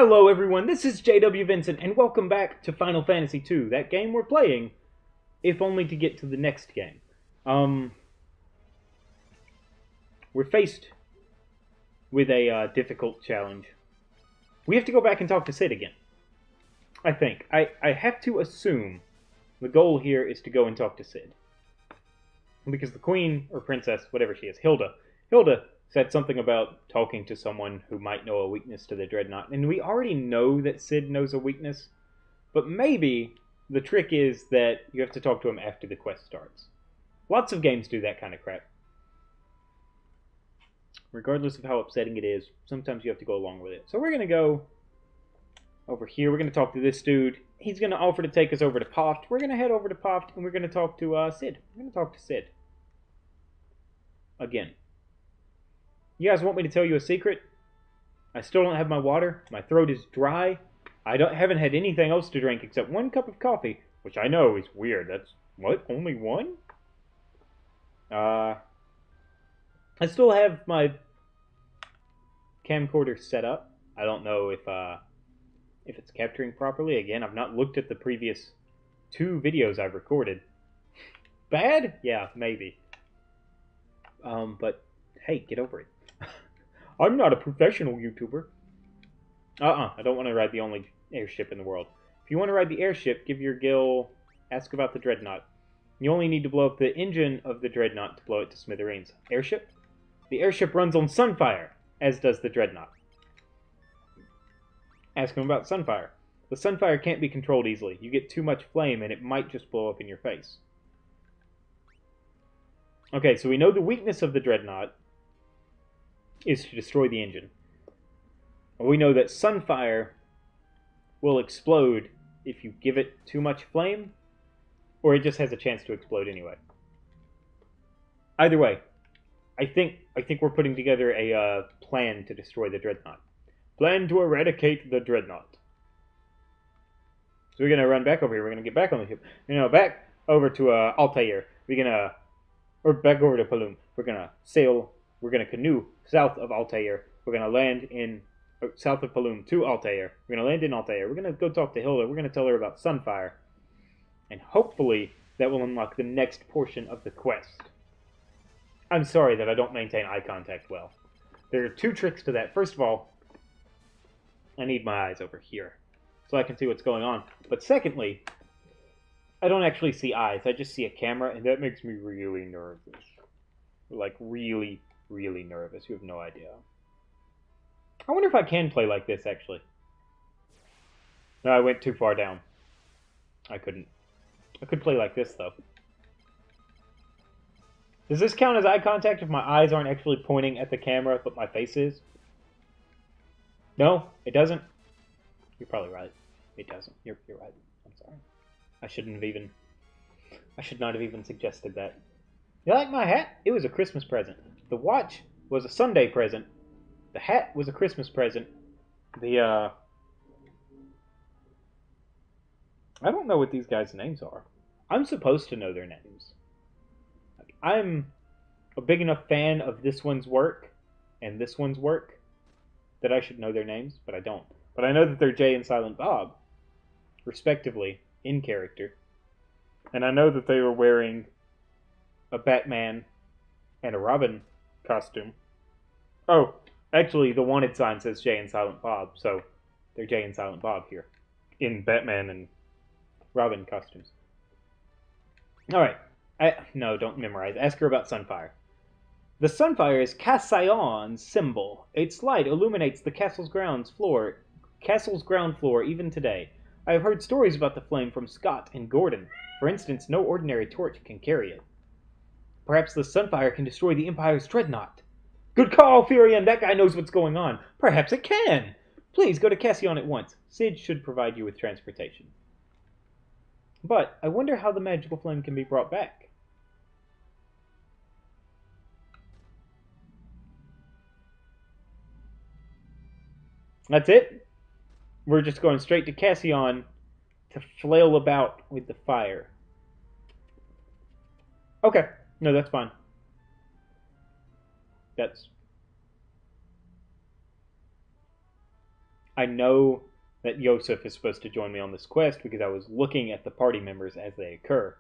Hello everyone, this is JW Vincent, and welcome back to Final Fantasy II, that game we're playing, if only to get to the next game. We're faced with a difficult challenge. We have to go back and talk to Cid again. I think. I have to assume the goal here is to go and talk to Cid. Because the queen, or princess, whatever she is, Hilda said something about talking to someone who might know a weakness to the Dreadnought. And we already know that Cid knows a weakness, but maybe the trick is that you have to talk to him after the quest starts. Lots of games do that kind of crap. Regardless of how upsetting it is, sometimes you have to go along with it. So we're going to go over here. We're going to talk to this dude. He's going to offer to take us over to Poft. We're going to head over to Poft, and we're going to talk to Cid. We're going to talk to Cid. Again. You guys want me to tell you a secret? I still don't have my water. My throat is dry. I haven't had anything else to drink except one cup of coffee, which I know is weird. That's, what, only one? I still have my camcorder set up. I don't know if it's capturing properly. Again, I've not looked at the previous 2 videos I've recorded. Bad? Yeah, maybe. But hey, get over it. I'm not a professional YouTuber. I don't want to ride the only airship in the world. If you want to ride the airship, give your gil, ask about the Dreadnought. You only need to blow up the engine of the Dreadnought to blow it to smithereens. Airship? The airship runs on Sunfire, as does the Dreadnought. Ask him about Sunfire. The Sunfire can't be controlled easily. You get too much flame and it might just blow up in your face. Okay, so we know the weakness of the Dreadnought is to destroy the engine. We know that Sunfire will explode if you give it too much flame, or it just has a chance to explode anyway. Either way, I think we're putting together a plan to destroy the Dreadnought. Plan to eradicate the Dreadnought. So we're gonna run back over here. We're gonna get back on the ship. Back over to Altair. Or back over to Paloom. We're gonna sail. We're gonna canoe south of Altair. We're gonna land in south of Paloom to Altair. We're gonna land in Altair. We're gonna go talk to Hilda. We're gonna tell her about Sunfire, and hopefully that will unlock the next portion of the quest. I'm sorry that I don't maintain eye contact well. There are 2 tricks to that. First of all, I need my eyes over here so I can see what's going on. But secondly, I don't actually see eyes. I just see a camera, and that makes me really nervous. Like, really, really nervous. You have no idea. I wonder if I can play like this, actually. No, I went too far down. I couldn't. I could play like this, though. Does this count as eye contact if my eyes aren't actually pointing at the camera, but my face is? No, it doesn't? You're probably right. It doesn't. You're right. I'm sorry. I should not have even suggested that. You like my hat? It was a Christmas present. The watch was a Sunday present. The hat was a Christmas present. I don't know what these guys' names are. I'm supposed to know their names. I'm a big enough fan of this one's work and this one's work that I should know their names, but I don't. But I know that they're Jay and Silent Bob, respectively, in character. And I know that they were wearing a Batman and a Robin costume. Oh, actually, the wanted sign says Jay and Silent Bob, so they're Jay and Silent Bob here, in Batman and Robin costumes. Alright, no, don't memorize. Ask her about Sunfire. The Sunfire is Cassayon's symbol. Its light illuminates the castle's ground floor even today. I have heard stories about the flame from Scott and Gordon. For instance, no ordinary torch can carry it. Perhaps the Sunfire can destroy the Empire's Dreadnought. Good call, Furion! That guy knows what's going on. Perhaps it can! Please go to Cassion at once. Cid should provide you with transportation. But I wonder how the magical flame can be brought back. That's it? We're just going straight to Cassion to flail about with the fire. Okay. No, that's fine. I know that Yosef is supposed to join me on this quest because I was looking at the party members as they occur.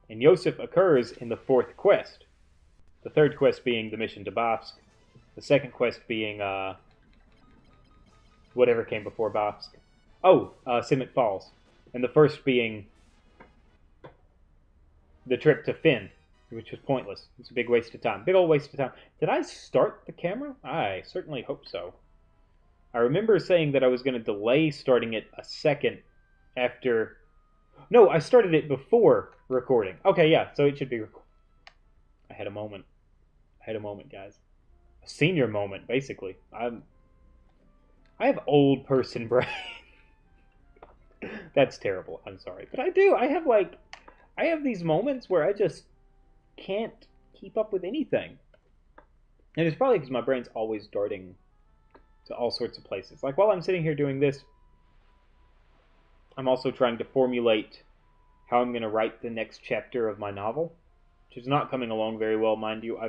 And Yosef occurs in the fourth quest. The third quest being the mission to Bafsk. The second quest being whatever came before Bafsk. Oh, Simmet Falls. And the first being the trip to Finn, which was pointless. It's a big waste of time. Big old waste of time. Did I start the camera? I certainly hope so. I remember saying that I was going to delay starting it a second after... No, I started it before recording. Okay, yeah, so it should be recorded. I had a moment. Guys. A senior moment, basically. I have old person brain. That's terrible. I'm sorry. But I do. I have these moments where I just can't keep up with anything. And it's probably because my brain's always darting to all sorts of places. Like, while I'm sitting here doing this, I'm also trying to formulate how I'm going to write the next chapter of my novel, which is not coming along very well, mind you.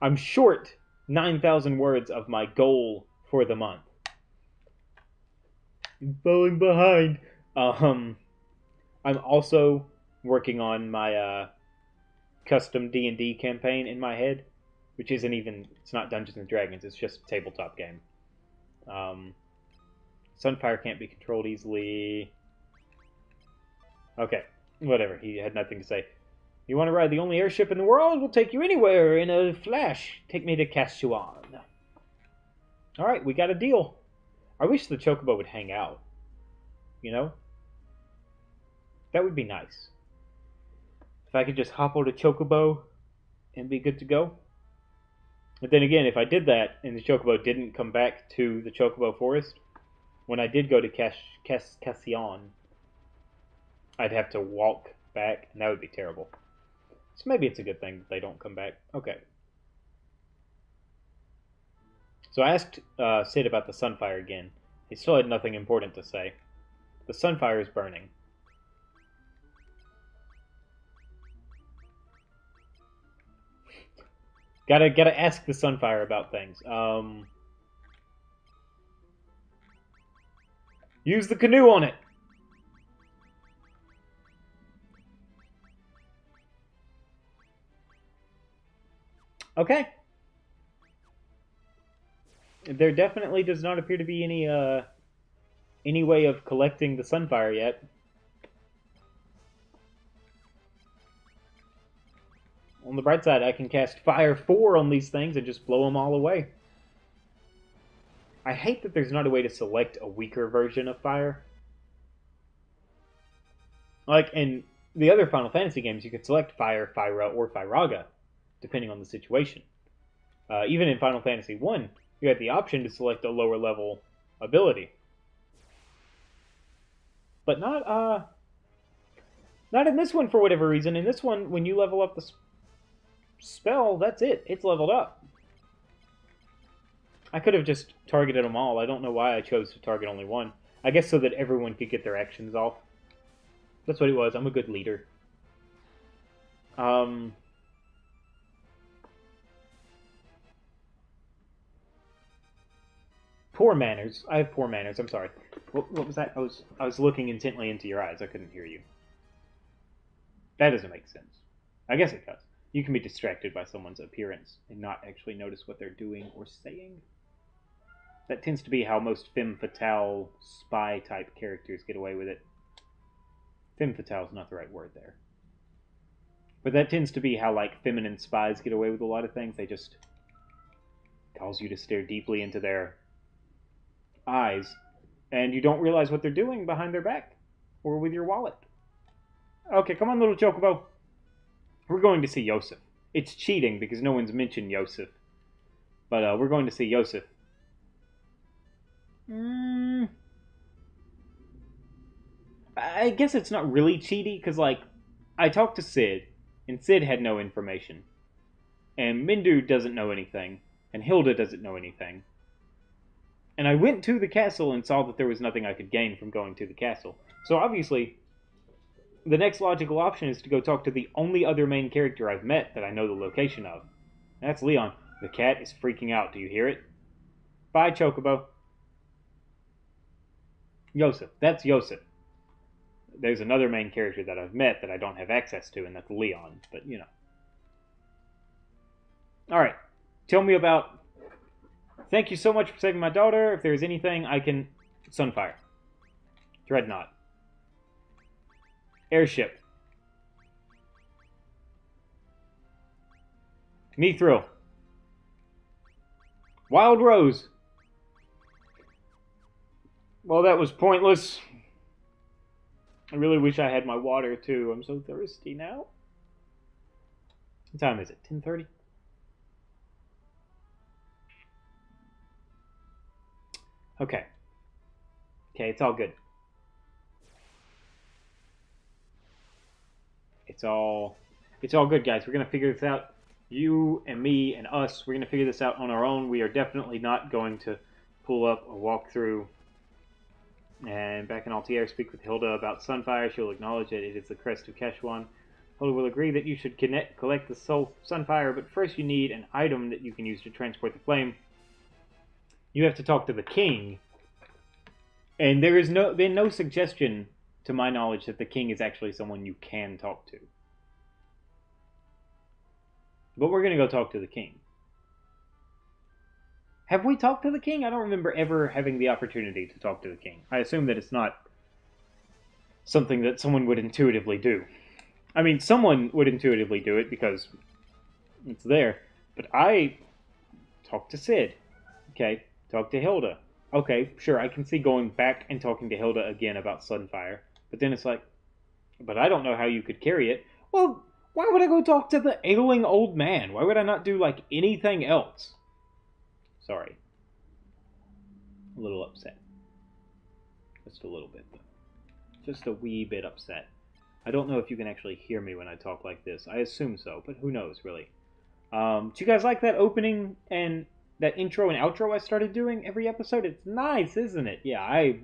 I'm short 9,000 words of my goal for the month. I'm falling behind. I'm also working on my custom D&D campaign in my head, which isn't even, it's not Dungeons and Dragons, it's just a tabletop game. Sunfire can't be controlled easily. Okay, whatever, he had nothing to say. You want to ride the only airship in the world? We'll take you anywhere in a flash. Take me to Casuan. Alright, we got a deal. I wish the Chocobo would hang out. You know? That would be nice. If I could just hop on a Chocobo and be good to go. But then again, if I did that and the Chocobo didn't come back to the Chocobo Forest, when I did go to Casuan, I'd have to walk back, and that would be terrible. So maybe it's a good thing that they don't come back. Okay. So I asked Sid about the Sunfire again. He still had nothing important to say. The Sunfire is burning. Gotta ask the Sunfire about things. Use the canoe on it. Okay. There definitely does not appear to be any way of collecting the Sunfire yet. On the bright side, I can cast Fire 4 on these things and just blow them all away. I hate that there's not a way to select a weaker version of Fire. Like in the other Final Fantasy games, you could select Fire, Fyra, or Fyraga, depending on the situation. Even in Final Fantasy 1, you had the option to select a lower level ability. But not in this one for whatever reason. In this one, when you level up the spell, that's it. It's leveled up. I could have just targeted them all. I don't know why I chose to target only one. I guess so that everyone could get their actions off. That's what it was. I'm a good leader. Poor manners. I have poor manners. I'm sorry. What was that? I was looking intently into your eyes. I couldn't hear you. That doesn't make sense. I guess it does. You can be distracted by someone's appearance and not actually notice what they're doing or saying. That tends to be how most femme fatale spy-type characters get away with it. Femme fatale is not the right word there. But that tends to be how, like, feminine spies get away with a lot of things. They just cause you to stare deeply into their eyes, and you don't realize what they're doing behind their back or with your wallet. Okay, come on, little Chocobo. We're going to see Yosef. It's cheating because no one's mentioned Yosef. But we're going to see Yosef. I guess it's not really cheaty because, like, I talked to Sid, and Sid had no information. And Mindu doesn't know anything, and Hilda doesn't know anything. And I went to the castle and saw that there was nothing I could gain from going to the castle. So obviously, the next logical option is to go talk to the only other main character I've met that I know the location of. That's Leon. The cat is freaking out. Do you hear it? Bye, Chocobo. Yosef. That's Yosef. There's another main character that I've met that I don't have access to, and that's Leon. But, you know. Alright. Tell me about... Thank you so much for saving my daughter. If there's anything I can... Sunfire. Dreadnought. Airship. Mithril. Wild Rose. Well, that was pointless. I really wish I had my water, too. I'm so thirsty now. What time is it? 10:30? Okay. Okay, it's all good. It's all good, guys. We're going to figure this out. You and me and us, we're going to figure this out on our own. We are definitely not going to pull up a walkthrough. And back in Altair, speak with Hilda about Sunfire. She'll acknowledge that it is the crest of Keshwan. Hilda will agree that you should collect the soul Sunfire, but first you need an item that you can use to transport the flame. You have to talk to the king. And there is been no suggestion, to my knowledge, that the king is actually someone you can talk to. But we're going to go talk to the king. Have we talked to the king? I don't remember ever having the opportunity to talk to the king. I assume that it's not something that someone would intuitively do. I mean, someone would intuitively do it because it's there. But I talked to Sid. Okay, talk to Hilda. Okay, sure, I can see going back and talking to Hilda again about Sunfire. But then it's like, but I don't know how you could carry it. Well, why would I go talk to the ailing old man? Why would I not do, like, anything else? Sorry. A little upset. Just a little bit, though. Just a wee bit upset. I don't know if you can actually hear me when I talk like this. I assume so, but who knows, really. Do you guys like that opening and that intro and outro I started doing every episode? It's nice, isn't it? Yeah, I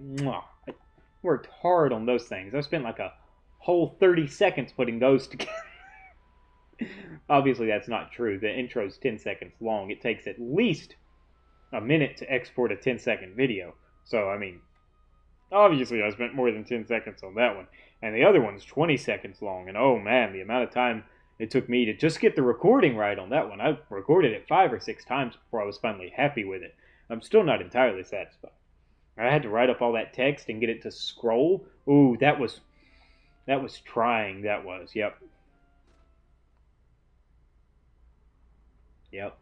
worked hard on those things. I spent like a whole 30 seconds putting those together. Obviously, that's not true. The intro's 10 seconds long. It takes at least a minute to export a 10-second video. So, I mean, obviously I spent more than 10 seconds on that one. And the other one's 20 seconds long. And oh man, the amount of time it took me to just get the recording right on that one. I recorded it 5 or 6 times before I was finally happy with it. I'm still not entirely satisfied. I had to write up all that text and get it to scroll. Ooh, that was trying. That was, yep. Yep.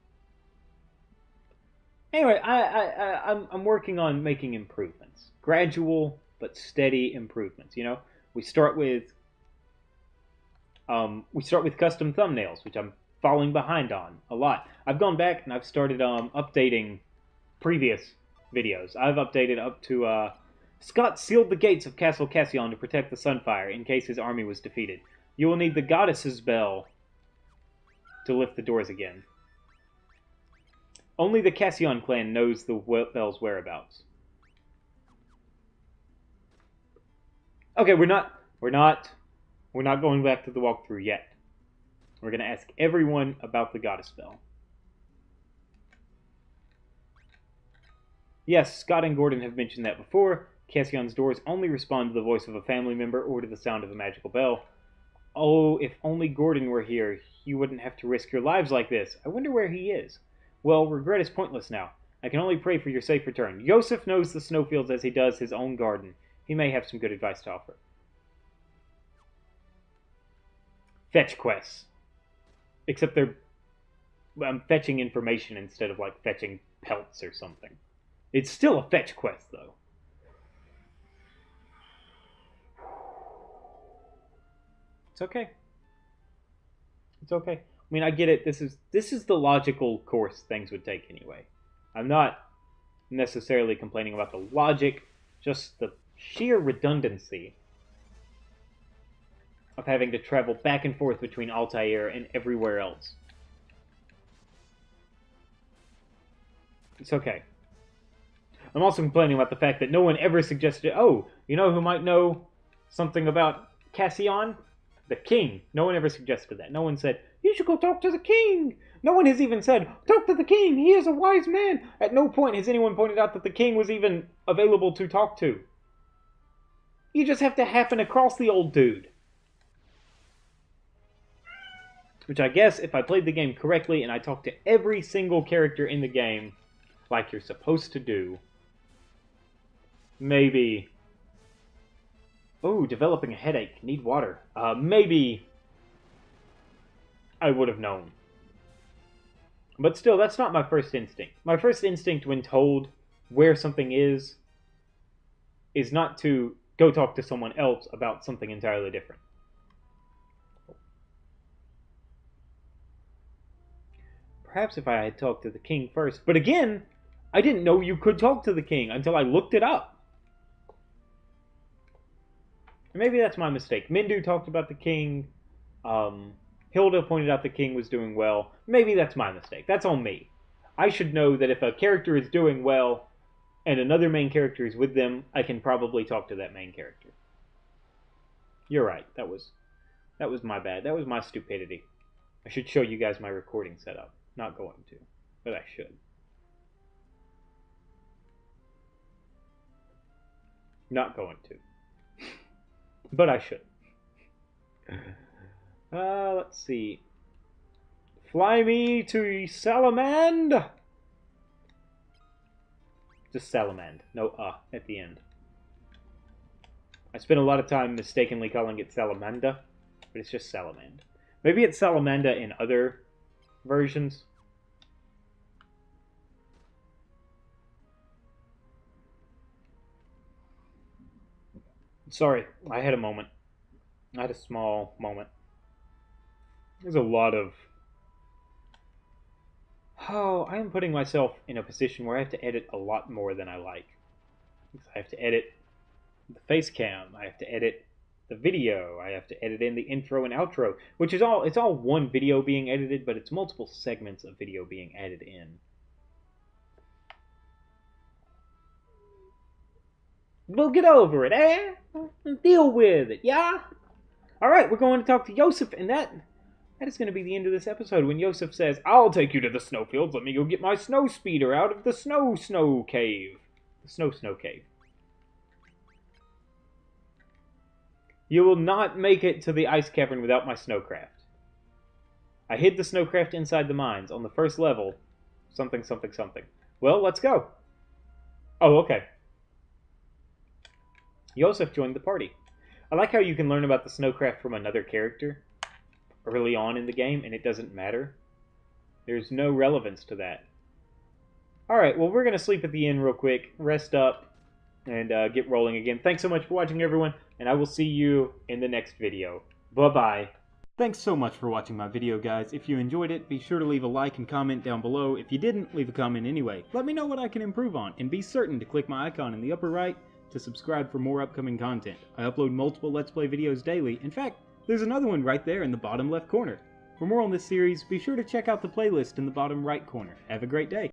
Anyway, I'm working on making improvements. Gradual but steady improvements. You know, we start with custom thumbnails, which I'm falling behind on a lot. I've gone back and I've started updating previous videos. I've updated up to Scott sealed the gates of Castle Cassion to protect the Sunfire in case his army was defeated. You will need the goddess's bell to lift the doors again. Only the Cassion clan knows the bell's whereabouts. Okay, we're not going back to the walkthrough yet. We're going to ask everyone about the goddess bell. Yes, Scott and Gordon have mentioned that before. Cassion's doors only respond to the voice of a family member or to the sound of a magical bell. Oh, if only Gordon were here, you wouldn't have to risk your lives like this. I wonder where he is. Well, regret is pointless now. I can only pray for your safe return. Yosef knows the snowfields as he does his own garden. He may have some good advice to offer. Fetch quests. Except I'm fetching information instead of, like, fetching pelts or something. It's still a fetch quest, though. It's okay. It's okay. I mean, I get it. This is the logical course things would take anyway. I'm not necessarily complaining about the logic, just the sheer redundancy of having to travel back and forth between Altair and everywhere else. It's okay. I'm also complaining about the fact that no one ever suggested, oh, you know who might know something about Cassion? The king. No one ever suggested that. No one said, you should go talk to the king. No one has even said, talk to the king. He is a wise man. At no point has anyone pointed out that the king was even available to talk to. You just have to happen across the old dude. Which I guess if I played the game correctly and I talked to every single character in the game like you're supposed to do, maybe... Oh, developing a headache. Need water. Maybe I would have known. But still, that's not my first instinct. My first instinct when told where something is not to go talk to someone else about something entirely different. Perhaps if I had talked to the king first. But again, I didn't know you could talk to the king until I looked it up. Maybe that's my mistake. Mindu talked about the king. Hilda pointed out the king was doing well. Maybe that's my mistake. That's on me. I should know that if a character is doing well and another main character is with them, I can probably talk to that main character. You're right. That was my bad. That was my stupidity. I should show you guys my recording setup. Not going to, but I should. Not going to. But I should. Let's see. Fly me to Salamand. Just Salamand. No at the end. I spent a lot of time mistakenly calling it Salamander, but it's just Salamand. Maybe it's Salamander in other versions. Sorry, I had a moment. I had a small moment. There's a lot of... Oh, I am putting myself in a position where I have to edit a lot more than I like. I have to edit the face cam. I have to edit the video. I have to edit in the intro and outro, which is all... It's all one video being edited, but it's multiple segments of video being added in. We'll get over it, eh? Deal with it, yeah? Alright, we're going to talk to Yosef, and that is going to be the end of this episode when Yosef says, I'll take you to the snowfields, let me go get my snow speeder out of the snow cave. The snow cave. You will not make it to the ice cavern without my snowcraft. I hid the snowcraft inside the mines on the first level. Something, something, something. Well, let's go. Oh, okay. Yosef joined the party. I like how you can learn about the snowcraft from another character early on in the game, and it doesn't matter. There's no relevance to that. Alright, well, we're going to sleep at the inn real quick, rest up, and get rolling again. Thanks so much for watching, everyone, and I will see you in the next video. Bye-bye. Thanks so much for watching my video, guys. If you enjoyed it, be sure to leave a like and comment down below. If you didn't, leave a comment anyway. Let me know what I can improve on, and be certain to click my icon in the upper right to subscribe for more upcoming content. I upload multiple Let's Play videos daily. In fact, there's another one right there in the bottom left corner. For more on this series, be sure to check out the playlist in the bottom right corner. Have a great day.